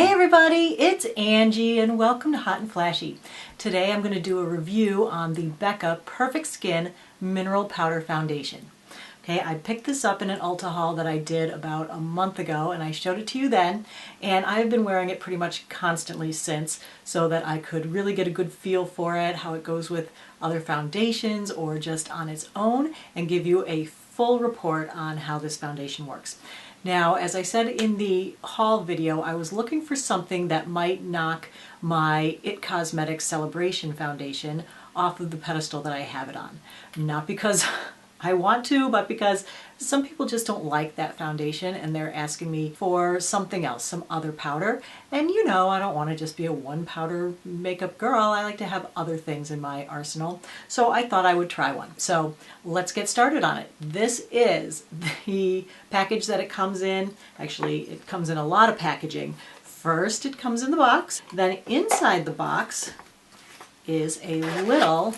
Hey everybody, it's Angie and welcome to Hot and Flashy. Today I'm going to do a review on the Becca Perfect Skin Mineral Powder Foundation. Okay, I picked this up in an Ulta haul that I did about a month ago and I showed it to you then, and I've been wearing it pretty much constantly since so that I could really get a good feel for it, how it goes with other foundations or just on its own, and give you a full report on how this foundation works. Now, as I said in the haul video, I was looking for something that might knock my IT Cosmetics Celebration Foundation off of the pedestal that I have it on. Not because I want to, but because some people just don't like that foundation and they're asking me for something else, some other powder. And you know, I don't want to just be a one powder makeup girl. I like to have other things in my arsenal. So I thought I would try one. So let's get started on it. This is the package that it comes in. Actually, it comes in a lot of packaging. First, it comes in the box. Then inside the box is a little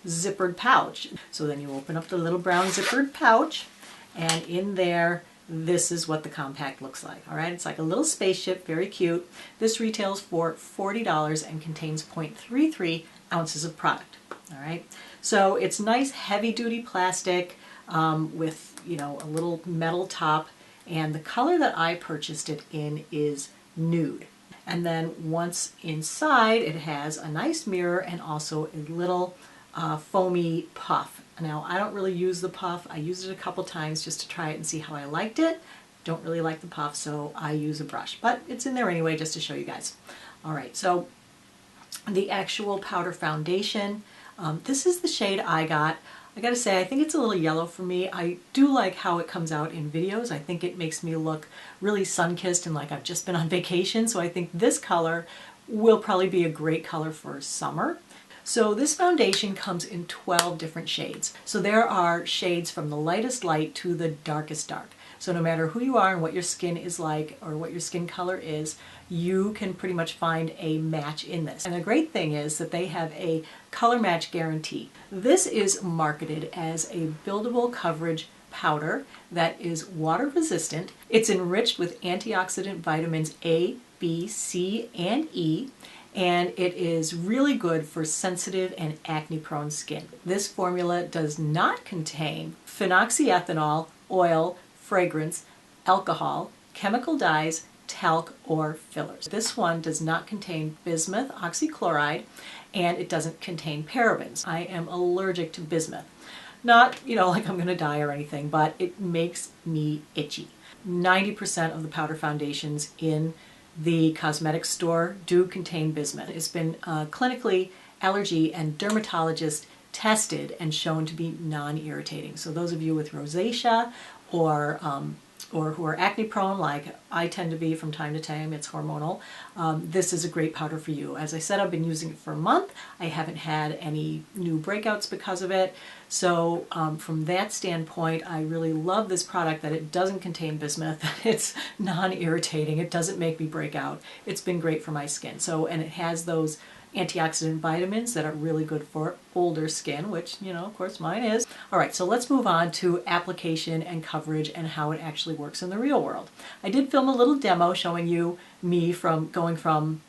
zippered pouch. So then you open up the little brown zippered pouch, and in there, this is what the compact looks like. All right, it's like a little spaceship, very cute. This retails for $40 and contains 0.33 ounces of product. All right, so it's nice heavy-duty plastic with, you know, a little metal top, and the color that I purchased it in is nude. And then once inside, it has a nice mirror and also a little foamy puff. Now, I don't really use the puff. I used it a couple times just to try it and see how I liked it. Don't really like the puff, so I use a brush, but it's in there anyway just to show you guys. All right, so the actual powder foundation, this is the shade I got. I gotta say, I think it's a little yellow for me. I do like how it comes out in videos. I think it makes me look really sun-kissed and like I've just been on vacation, so I think this color will probably be a great color for summer. So this foundation comes in 12 different shades. So there are shades from the lightest light to the darkest dark. So no matter who you are and what your skin is like or what your skin color is, you can pretty much find a match in this. And the great thing is that they have a color match guarantee. This is marketed as a buildable coverage powder that is water resistant. It's enriched with antioxidant vitamins A, B, C, and E, and it is really good for sensitive and acne-prone skin. This formula does not contain phenoxyethanol, oil, fragrance, alcohol, chemical dyes, talc, or fillers. This one does not contain bismuth, oxychloride, and it doesn't contain parabens. I am allergic to bismuth. Not, you know, like I'm gonna die or anything, but it makes me itchy. 90% of the powder foundations in the cosmetics store do contain bismuth. It's been clinically allergy and dermatologist tested and shown to be non-irritating. So those of you with rosacea or who are acne prone, like I tend to be from time to time, it's hormonal, this is a great powder for you. As I said, I've been using it for a month. I haven't had any new breakouts because of it. So from that standpoint, I really love this product, that it doesn't contain bismuth, it's non-irritating, it doesn't make me break out. It's been great for my skin. So, and it has those antioxidant vitamins that are really good for older skin, which, you know, of course mine is. All right, so let's move on to application and coverage and how it actually works in the real world. I did film a little demo showing you me from going from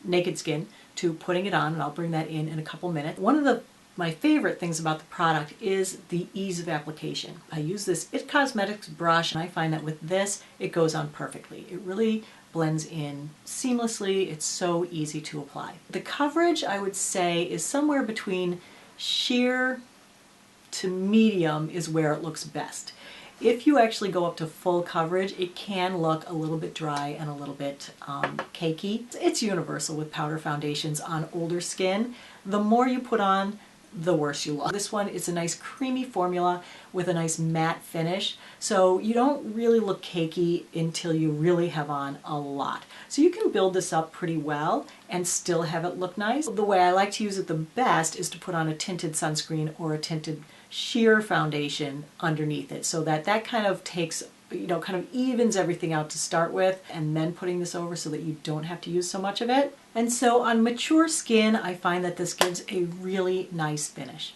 naked skin to putting it on, and I'll bring that in a couple minutes. One of my favorite things about the product is the ease of application. I use this IT Cosmetics brush, and I find that with this, it goes on perfectly. It really blends in seamlessly. It's so easy to apply. The coverage, I would say, is somewhere between sheer to medium is where it looks best. If you actually go up to full coverage, it can look a little bit dry and a little bit cakey. It's universal with powder foundations on older skin. The more you put on, the worse you look. This one is a nice creamy formula with a nice matte finish, so you don't really look cakey until you really have on a lot. So you can build this up pretty well and still have it look nice. The way I like to use it the best is to put on a tinted sunscreen or a tinted sheer foundation underneath it, so that kind of takes, you know, kind of evens everything out to start with, and then putting this over so that you don't have to use so much of it. And so on mature skin, I find that this gives a really nice finish.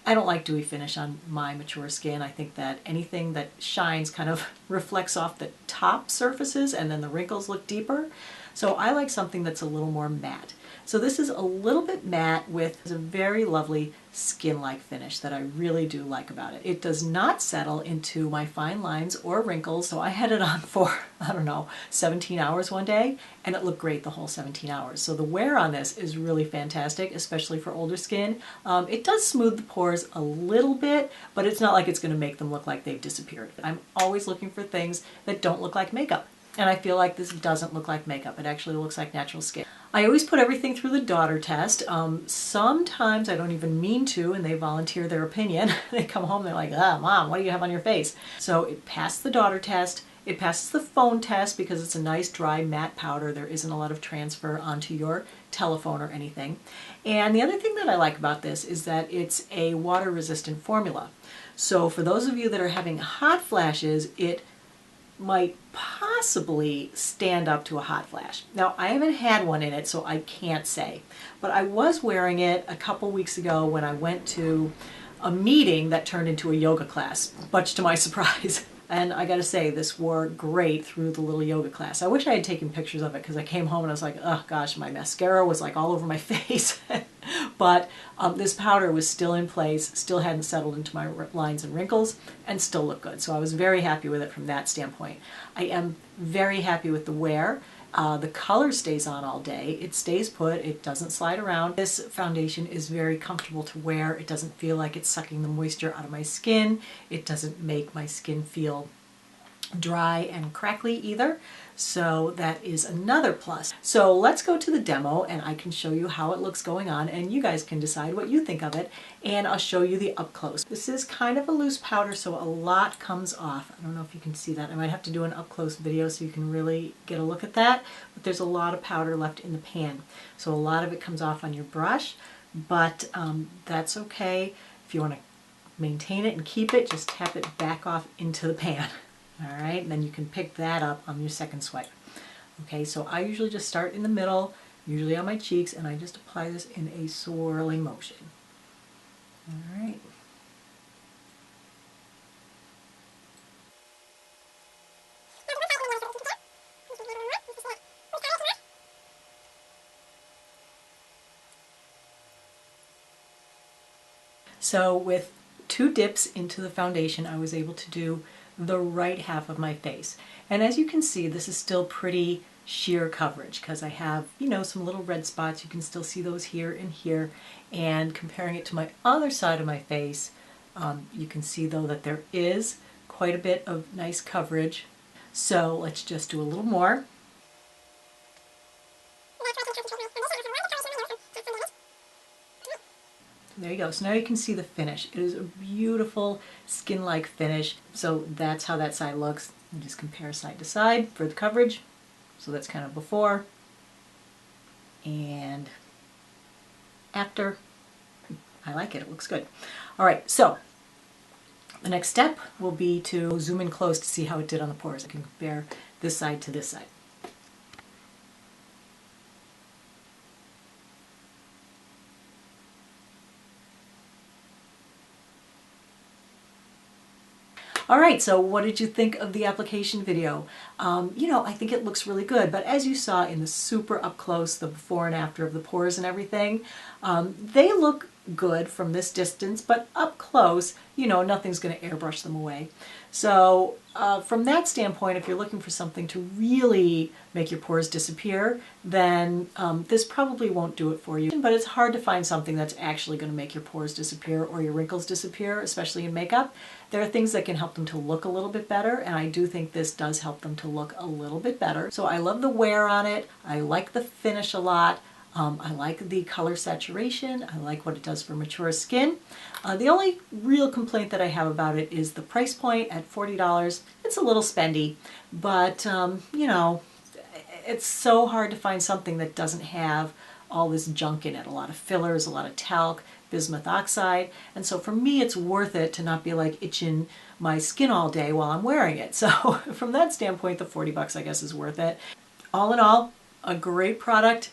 I don't like dewy finish on my mature skin. I think that anything that shines kind of reflects off the top surfaces and then the wrinkles look deeper. So I like something that's a little more matte. So this is a little bit matte with a very lovely skin-like finish that I really do like about it. It does not settle into my fine lines or wrinkles, so I had it on for, I don't know, 17 hours one day, and it looked great the whole 17 hours. So the wear on this is really fantastic, especially for older skin. It does smooth the pores a little bit, but it's not like it's going to make them look like they've disappeared. I'm always looking for things that don't look like makeup. And I feel like this doesn't look like makeup. It actually looks like natural skin. I always put everything through the daughter test. Sometimes I don't even mean to, and they volunteer their opinion. They come home, they're like, ah, Mom, what do you have on your face? So it passed the daughter test. It passes the phone test because it's a nice dry matte powder. There isn't a lot of transfer onto your telephone or anything. And the other thing that I like about this is that it's a water resistant formula. So for those of you that are having hot flashes, it might possibly stand up to a hot flash. Now, I haven't had one in it, so I can't say, but I was wearing it a couple weeks ago when I went to a meeting that turned into a yoga class, much to my surprise. And I gotta say, this wore great through the little yoga class. I wish I had taken pictures of it because I came home and I was like, oh gosh, my mascara was like all over my face. But this powder was still in place, still hadn't settled into my lines and wrinkles, and still looked good. So I was very happy with it from that standpoint. I am very happy with the wear. The color stays on all day. It stays put. It doesn't slide around. This foundation is very comfortable to wear. It doesn't feel like it's sucking the moisture out of my skin. It doesn't make my skin feel dry and crackly either. So that is another plus. So let's go to the demo and I can show you how it looks going on and you guys can decide what you think of it, and I'll show you the up close. This is kind of a loose powder, so a lot comes off. I don't know if you can see that. I might have to do an up close video so you can really get a look at that, but there's a lot of powder left in the pan. So a lot of it comes off on your brush, but that's okay. If you want to maintain it and keep it, just tap it back off into the pan. All right, and then you can pick that up on your second swipe. Okay, so I usually just start in the middle, usually on my cheeks, and I just apply this in a swirling motion. All right. So with 2 dips into the foundation, I was able to do the right half of my face. And as you can see, this is still pretty sheer coverage because I have, you know, some little red spots. You can still see those here and here. And comparing it to my other side of my face, you can see though that there is quite a bit of nice coverage. So let's just do a little more. There you go. So now you can see the finish. It is a beautiful skin-like finish. So that's how that side looks. And just compare side to side for the coverage. So that's kind of before and after. I like it. It looks good. All right. So the next step will be to zoom in close to see how it did on the pores. I can compare this side to this side. All right, so what did you think of the application video? You know, I think it looks really good, but as you saw in the super up close, the before and after of the pores and everything, they look good from this distance, but up close, you know, nothing's going to airbrush them away. So from that standpoint, if you're looking for something to really make your pores disappear, then this probably won't do it for you. But it's hard to find something that's actually going to make your pores disappear or your wrinkles disappear, especially in makeup. There are things that can help them to look a little bit better, and I do think this does help them to look a little bit better. So I love the wear on it. I like the finish a lot. I like the color saturation. I like what it does for mature skin. The only real complaint that I have about it is the price point at $40. It's a little spendy, but you know, it's so hard to find something that doesn't have all this junk in it, a lot of fillers, a lot of talc, bismuth oxide, and so for me it's worth it to not be like itching my skin all day while I'm wearing it. So from that standpoint, the 40 bucks I guess is worth it. All in all, a great product.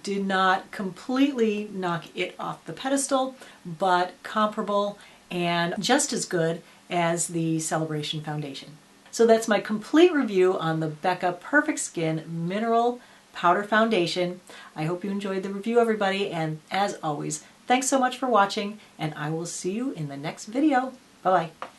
Did not completely knock it off the pedestal, but comparable and just as good as the Celebration foundation. So that's my complete review on the Becca Perfect Skin Mineral Powder Foundation. I hope you enjoyed the review, everybody, and as always, thanks so much for watching, and I will see you in the next video. Bye-bye.